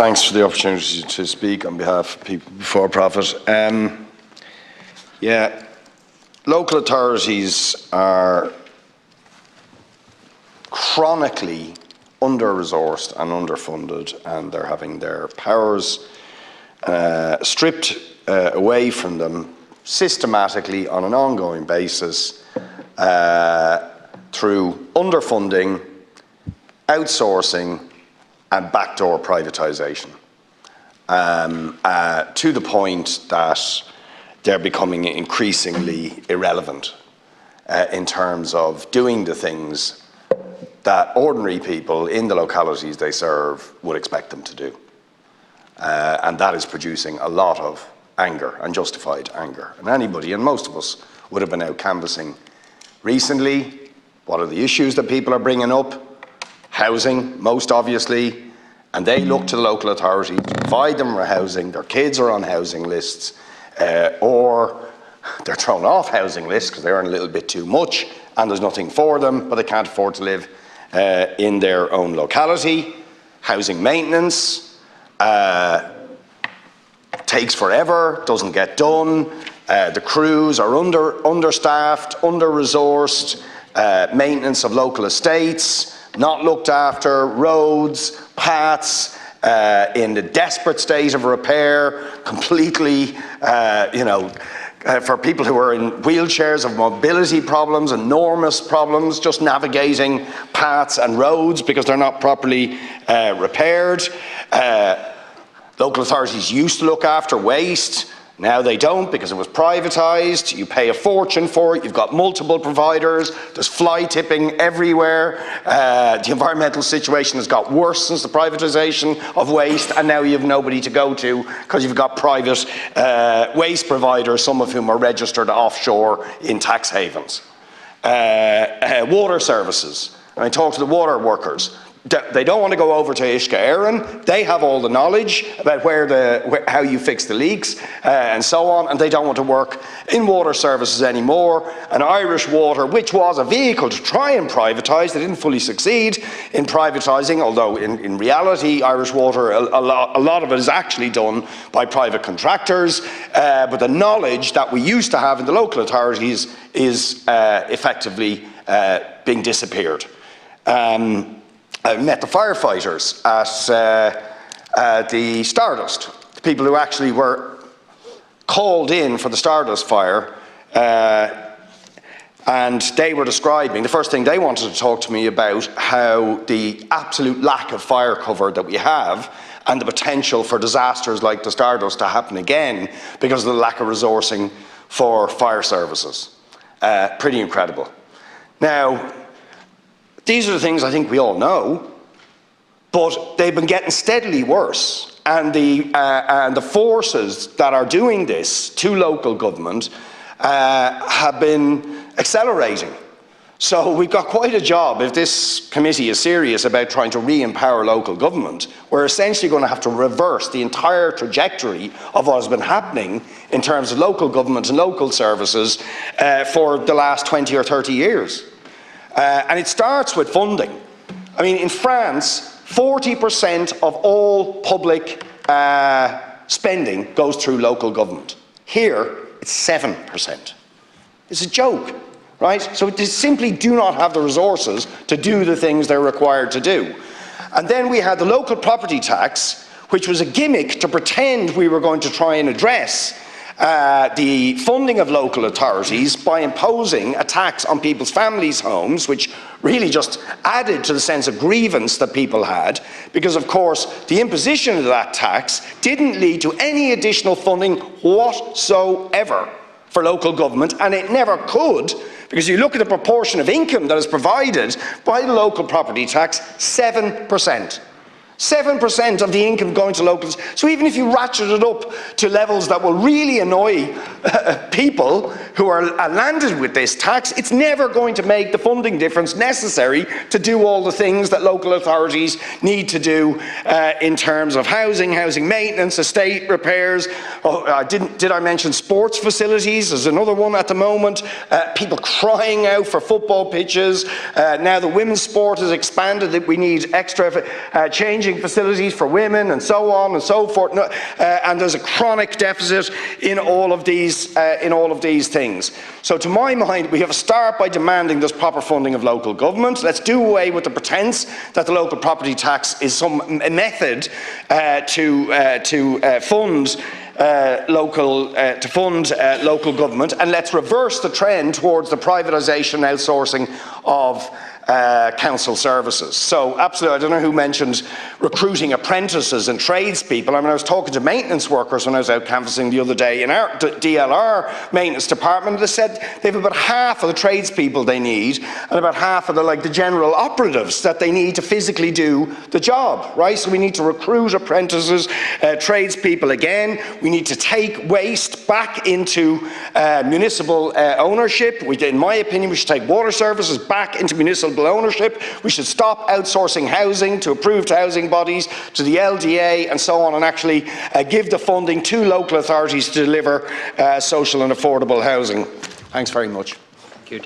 Thanks for the opportunity to speak on behalf of People Before Profit. Local authorities are chronically under-resourced and underfunded, and they're having their powers stripped away from them systematically on an ongoing basis through underfunding, outsourcing and backdoor privatisation, to the point that they're becoming increasingly irrelevant in terms of doing the things that ordinary people in the localities they serve would expect them to do. And that is producing a lot of anger, and justified anger. And anybody, and most of us, would have been out canvassing recently. What are the issues that people are bringing up? Housing, most obviously, and they look to the local authority to provide them with housing. Their kids are on housing lists, or they're thrown off housing lists because they earn a little bit too much and there's nothing for them, but they can't afford to live in their own locality. Housing maintenance takes forever, doesn't get done. The crews are understaffed, under-resourced. Maintenance of local estates, not looked after, roads, paths, in a desperate state of repair, completely, for people who are in wheelchairs, of mobility problems, enormous problems, just navigating paths and roads because they're not properly repaired. Local authorities used to look after waste. Now they don't because it was privatised. You pay a fortune for it. You've got multiple providers. There's fly tipping everywhere. The environmental situation has got worse since the privatisation of waste, and now you have nobody to go to because you've got private waste providers, some of whom are registered offshore in tax havens. Water services. And I talk to the water workers. They don't want to go over to Uisce Éireann. They have all the knowledge about how you fix the leaks and so on, and they don't want to work in water services anymore. And Irish Water, which was a vehicle to try and privatise, they didn't fully succeed in privatising, although in reality Irish Water, a lot of it is actually done by private contractors, but the knowledge that we used to have in the local authorities is effectively being disappeared. I met the firefighters at the Stardust, the people who actually were called in for the Stardust fire, and they were describing, the first thing they wanted to talk to me about, how the absolute lack of fire cover that we have and the potential for disasters like the Stardust to happen again because of the lack of resourcing for fire services. Pretty incredible. Now, these are the things I think we all know, but they've been getting steadily worse. And the forces that are doing this to local government have been accelerating. So we've got quite a job. If this committee is serious about trying to re-empower local government, we're essentially going to have to reverse the entire trajectory of what has been happening in terms of local government and local services for the last 20 or 30 years. And it starts with funding. I mean, in France, 40% of all public spending goes through local government. Here, it's 7%. It's a joke, right? So they simply do not have the resources to do the things they're required to do. And then we had the local property tax, which was a gimmick to pretend we were going to try and address the funding of local authorities by imposing a tax on people's families' homes, which really just added to the sense of grievance that people had, because of course the imposition of that tax didn't lead to any additional funding whatsoever for local government, and it never could, because you look at the proportion of income that is provided by the local property tax, 7%. 7% of the income going to locals. So even if you ratchet it up to levels that will really annoy people who are landed with this tax, it's never going to make the funding difference necessary to do all the things that local authorities need to do in terms of housing maintenance, estate repairs. Did I mention sports facilities? There's another one at the moment. People crying out for football pitches. Now the women's sport has expanded, that we need extra changing ageing facilities for women and so on and so forth, and there's a chronic deficit in all of these things. So to my mind, we have to start by demanding there's proper funding of local government. Let's do away with the pretence that the local property tax is some method to fund local government, and let's reverse the trend towards the privatisation and outsourcing of council services. So absolutely, I don't know who mentioned recruiting apprentices and tradespeople. I mean, I was talking to maintenance workers when I was out canvassing the other day in our DLR maintenance department. They said they've about half of the tradespeople they need and about half of the general operatives that they need to physically do the job, right? So we need to recruit apprentices, tradespeople again. We need to take waste back into municipal ownership. In my opinion, we should take water services back into municipal ownership. We should stop outsourcing housing to approved housing bodies, to the LDA and so on, and actually give the funding to local authorities to deliver social and affordable housing. Thanks very much. Thank you,